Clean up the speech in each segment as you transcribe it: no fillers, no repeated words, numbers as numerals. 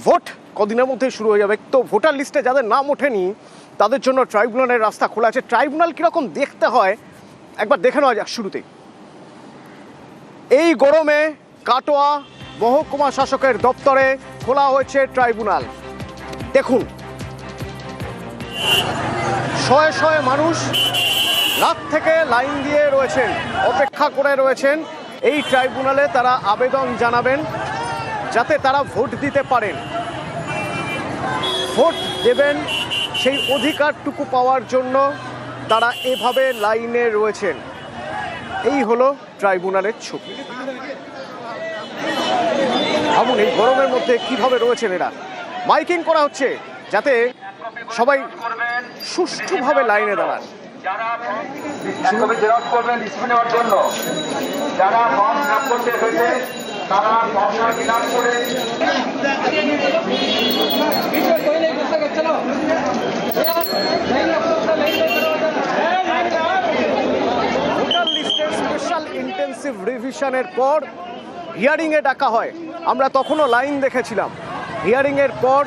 Vote কদিনের মধ্যে শুরু হয়ে যাবে, তো ভোটার লিস্টে যাদের নাম ওঠেনি তাদের জন্য ট্রাইব্যুনালের রাস্তা খোলা আছে। ট্রাইব্যুনাল কীরকম দেখতে হয় একবার দেখে নেওয়া যাক। শুরুতেই এই গরমে কাটোয়া মহকুমা শাসকের দপ্তরে খোলা হয়েছে ট্রাইব্যুনাল। দেখুন, শয়ে শয়ে মানুষ রাত থেকে লাইন দিয়ে রয়েছেন, অপেক্ষা করে রয়েছেন এই ট্রাইব্যুনালে তারা আবেদন জানাবেন যাতে তারা ভোট দিতে পারেন। ভোট দেবেন সেই অধিকারটুকু পাওয়ার জন্য তারা এভাবে লাইনে রয়েছেন। এই হলো ট্রাইব্যুনালের ছবি। ভাবুন এই গরমের মধ্যে কিভাবে রয়েছেন এরা। মাইকিং করা হচ্ছে যাতে সবাই সুষ্ঠুভাবে লাইনে দাঁড়ান। ভোটার লিস্টের স্পেশাল ইন্টেন্সিভ রিভিশনের পর হিয়ারিংয়ে ডাকা হয়। আমরা তখনও লাইন দেখেছিলাম। হিয়ারিংয়ের পর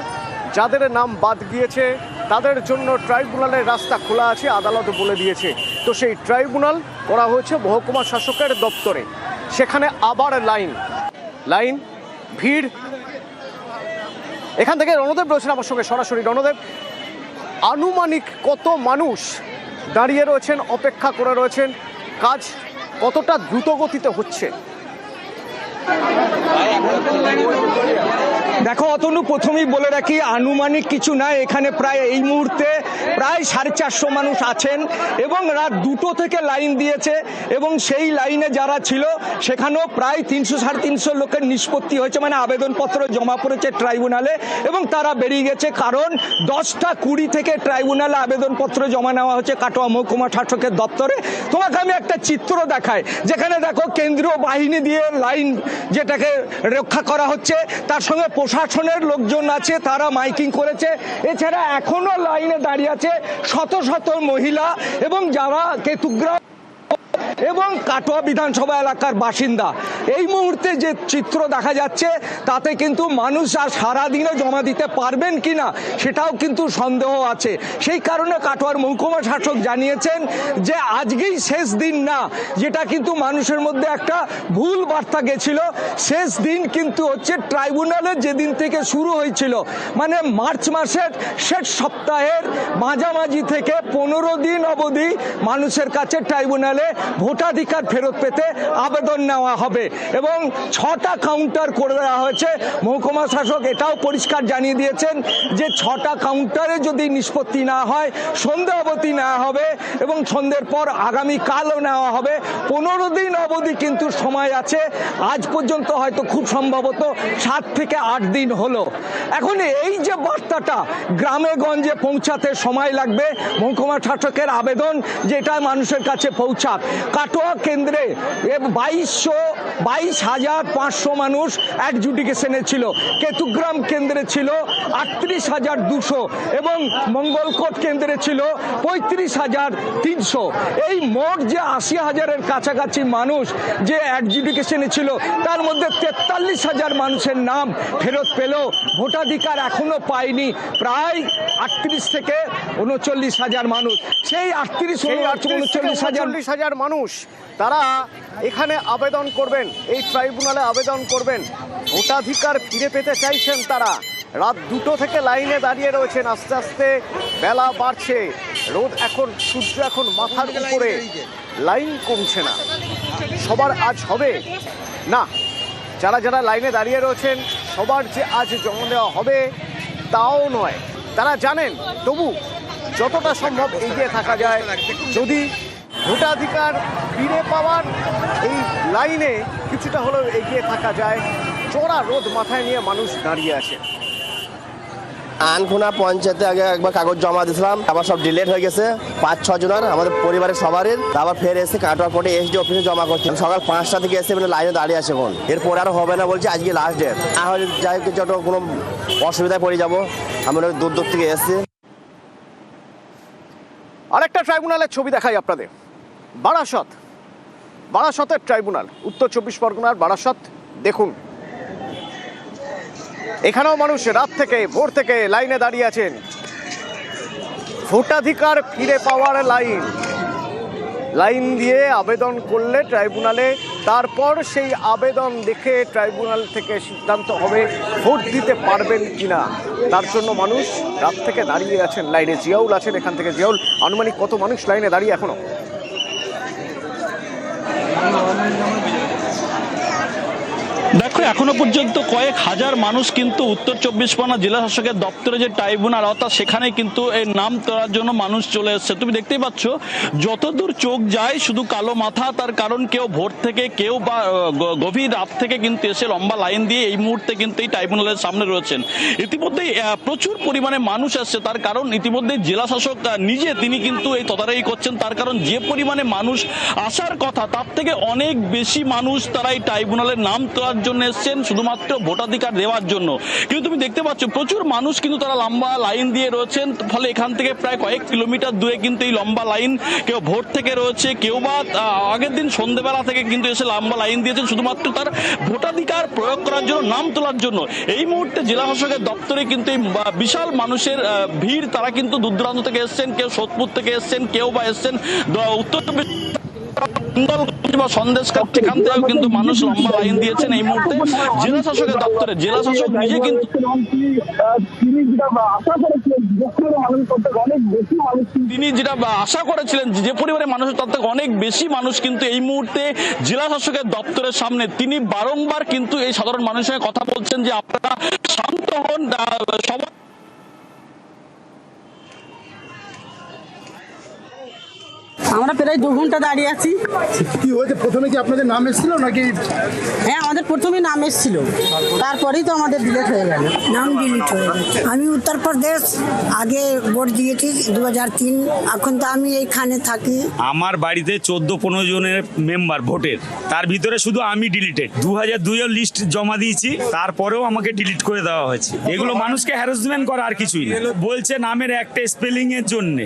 যাদের নাম বাদ গিয়েছে তাদের জন্য ট্রাইব্যুনালের রাস্তা খোলা আছে, আদালত বলে দিয়েছে। তো সেই ট্রাইব্যুনাল করা হয়েছে মহকুমা শাসকের দপ্তরে। সেখানে আবার লাইন ভিড়। এখান থেকে রণদেব রয়েছেন আমার সঙ্গে সরাসরি। রণদেব, আনুমানিক কত মানুষ দাঁড়িয়ে রয়েছেন, অপেক্ষা করে রয়েছেন? কাজ কতটা দ্রুত গতিতে হচ্ছে? দেখো অতনু, প্রথমেই বলে রাখি আনুমানিক কিছু না, এখানে প্রায় এই মুহূর্তে প্রায় 450 মানুষ আছেন এবং রাত 2টো থেকে লাইন দিয়েছে এবং সেই লাইনে যারা ছিল সেখানেও প্রায় 300-350 লোকের নিষ্পত্তি হয়েছে, মানে আবেদনপত্র জমা পড়েছে ট্রাইব্যুনালে এবং তারা বেরিয়ে গেছে। কারণ 10টা 20 থেকে ট্রাইব্যুনালে আবেদনপত্র জমা নেওয়া হচ্ছে কাটোয়া মহকুমা শাসকের দপ্তরে। তোমাকে আমি একটা চিত্র দেখাই, যেখানে দেখো কেন্দ্রীয় বাহিনী দিয়ে লাইন যেটাকে রক্ষা করা হচ্ছে, তার সঙ্গে প্রশাসনের লোকজন আছে, তারা মাইকিং করেছে। এছাড়া এখনো লাইনে দাঁড়িয়ে আছে শত শত মহিলা এবং যারা কেতুগ্রাম এবং কাটোয়া বিধানসভা এলাকার বাসিন্দা। এই মুহূর্তে যে চিত্র দেখা যাচ্ছে তাতে কিন্তু মানুষ আর সারাদিনে জমা দিতে পারবেন কিনা সেটাও কিন্তু সন্দেহ আছে। সেই কারণে কাটোয়ার মহকুমা শাসক জানিয়েছেন যে আজকেই শেষ দিন না, যেটা কিন্তু মানুষের মধ্যে একটা ভুল বার্তা গেছিল। শেষ দিন কিন্তু হচ্ছে ট্রাইব্যুনালের যেদিন থেকে শুরু হয়েছিল, মানে মার্চ মাসের শেষ সপ্তাহের মাঝামাঝি থেকে 15 দিন অবধি মানুষের কাছে ট্রাইব্যুনালে ভোটাধিকার ফেরত পেতে আবেদন নেওয়া হবে এবং 6টা কাউন্টার করে দেওয়া হয়েছে। মহকুমা শাসক এটাও পরিষ্কার জানিয়ে দিয়েছেন যে 6টা কাউন্টারে যদি নিষ্পত্তি না হয় সন্ধ্যা অবধি নেওয়া হবে এবং সন্ধ্যের পর আগামীকালও নেওয়া হবে। 15 দিন অবধি কিন্তু সময় আছে। আজ পর্যন্ত হয়তো খুব সম্ভবত 7 থেকে 8 দিন হলো। এখন এই যে বার্তাটা গ্রামে গঞ্জে পৌঁছাতে সময় লাগবে, মহকুমা শাসকের আবেদন যেটা মানুষের কাছে পৌঁছাক। কাটোয়া কেন্দ্রে 22,500 মানুষ অ্যাডজুডিকেশনে ছিল, কেতুগ্রাম কেন্দ্রে ছিল 38,200 এবং মঙ্গলকোট কেন্দ্রে ছিল 35,300। এই মোট যে 80,000-এর কাছাকাছি মানুষ যে অ্যাডজুডিকেশনে ছিল, তার মধ্যে 43,000 মানুষের নাম ফেরত পেল, ভোটাধিকার এখনো পায়নি প্রায় 38 থেকে 39,000 মানুষ। সেই 39,000 মানুষ তারা এখানে আবেদন করবেন, এই ট্রাইব্যুনালে আবেদন করবেন, ভোটাধিকার ফিরে পেতে চাইছেন তারা। রাত 2টো থেকে লাইনে দাঁড়িয়ে রয়েছেন। আস্তে আস্তে বেলা বাড়ছে, রোদ এখন, সূর্য এখন মাথার উপরে, লাইন কমছে না। সবার আজ হবে না, যারা যারা লাইনে দাঁড়িয়ে রয়েছেন সবার যে আজ জমা দেওয়া হবে তাও নয়। তারা জানেন তবু যতটা সম্ভব এগিয়ে থাকা যায়, যদি ভোটাধিকার ফিরে পাওয়ার এই লাইনে কিছুটা হলেও এগিয়ে থাকা যায়। চড়া রোদ মাথায় নিয়ে মানুষ দাঁড়িয়ে আছে। আনখোনা পঞ্চায়েতে আগে একবার কাগজ জমা দিয়েছিলাম, আবার সব ডিলেট হয়ে গেছে। 5-6 জনের আমাদের পরিবারের সবারই। আবার ফের এসে কাটোয়া কোর্টে এসডি অফিসে জমা করছি। সকাল 5টা থেকে এসে লাইনে দাঁড়িয়ে আছে। এখন এরপরে আর হবে না বলছে, আজকে লাস্ট ডেট। না হলে যাই যত কোনো অসুবিধায় পড়ে যাবো। আমরা দূর দূর থেকে এসেছি। আরেকটা ট্রাইব্যুনালের ছবি দেখাই আপনাদের। বারাসতের ট্রাইব্যুনাল, উত্তর 24 পরগনার বারাসত। দেখুন এখানেও মানুষ রাত থেকে ভোর থেকে লাইনে দাঁড়িয়ে আছেন। ভোটাধিকার ফিরে পাওয়ার লাইন দিয়ে আবেদন করলে ট্রাইব্যুনালে, তারপর সেই আবেদন দেখে ট্রাইব্যুনাল থেকে সিদ্ধান্ত হবে ভোট দিতে পারবেন কিনা। তার জন্য মানুষ রাত থেকে দাঁড়িয়ে আছেন লাইনে। জিয়াউল আছেন এখান থেকে। জিয়াউল, আনুমানিক কত মানুষ লাইনে দাঁড়িয়ে এখনো? দেখো, এখনো পর্যন্ত কয়েক হাজার মানুষ কিন্তু উত্তর চব্বিশ পরগনা জেলা শাসকের দপ্তরে যে ট্রাইব্যুনাল, অর্থাৎ সেখানে কিন্তু এই নাম তোলার জন্য মানুষ চলে এসছে। তুমি দেখতেই পাচ্ছ, যতদূর চোখ যায় শুধু কালো মাথা। তার কারণ কেউ ভোর থেকে, কেউ বা গভীর রাত থেকে কিন্তু এসে লম্বা লাইন দিয়ে এই মুহূর্তে কিন্তু এই ট্রাইব্যুনালের সামনে রয়েছেন। ইতিমধ্যেই প্রচুর পরিমাণে মানুষ আসছে। তার কারণ ইতিমধ্যে জেলা শাসক নিজে তিনি কিন্তু এই তদারকি করছেন। তার কারণ যে পরিমাণে মানুষ আসার কথা তার থেকে অনেক বেশি মানুষ তারা এই ট্রাইব্যুনালের নাম তোলার জন্য এসছেন, শুধুমাত্র ভোটাধিকার দেওয়ার জন্য। কিন্তু তুমি দেখতে পাচ্ছ প্রচুর মানুষ কিন্তু তারা লম্বা লাইন দিয়ে রয়েছেন। ফলে এখান থেকে প্রায় কয়েক কিলোমিটার দূরে কিন্তু এই লম্বা লাইন, কেউ ভোর থেকে রয়েছে, কেউ বা আগের দিন সন্ধ্যেবেলা থেকে কিন্তু এসে লম্বা লাইন দিয়েছেন শুধুমাত্র তার ভোটাধিকার প্রয়োগ করার জন্য, নাম তোলার জন্য। এই মুহূর্তে জেলা শাসকের দপ্তরে কিন্তু এই বিশাল মানুষের ভিড়। তারা কিন্তু দূর দূরান্ত থেকে এসছেন, কেউ সোদপুর থেকে এসছেন, কেউ বা এসছেন উত্তর বা সন্দেশখাল, সেখান থেকেও কিন্তু মানুষ লম্বা লাইন দিয়েছেন এই মুহূর্তে জেলা শাসকের দপ্তরে। জেলা শাসক নিজে কিন্তু তিনি যেটা আশা করেছিলেন, যে পরিমাণে মানুষ তার থেকে অনেক বেশি মানুষ কিন্তু এই মুহূর্তে জেলা শাসকের দপ্তরের সামনে। তিনি বারংবার কিন্তু এই সাধারণ মানুষের সঙ্গে কথা বলছেন যে আপনারা শান্ত হন, সবাই। আমরা প্রায় 2 ঘন্টা দাঁড়িয়ে আছি। কি হয়েছে? প্রথমে কি আপনাদের নাম এসেছিল নাকি? হ্যাঁ, আমাদের প্রথমে নাম এসেছিল, তারপরেই তো আমাদের ডিলেট হয়ে গেল। নাম ডিলিট হয়ে গেছে। আমি উত্তরপ্রদেশ আগে ভোট দিয়েছি 2003। এখন তো আমি এইখানে থাকি। আমার বাড়িতে 14-15 জনের মেম্বার ভোটের, তার ভিতরে শুধু আমি ডিলিটেড। 2002 লিস্ট জমা দিয়েছি, তারপরেও আমাকে ডিলিট করে দেওয়া হয়েছে। এগুলো মানুষকে হ্যারাসমেন্ট করা, আর কিছুই না। বলছে নামের একটা স্পেলিং এর জন্য।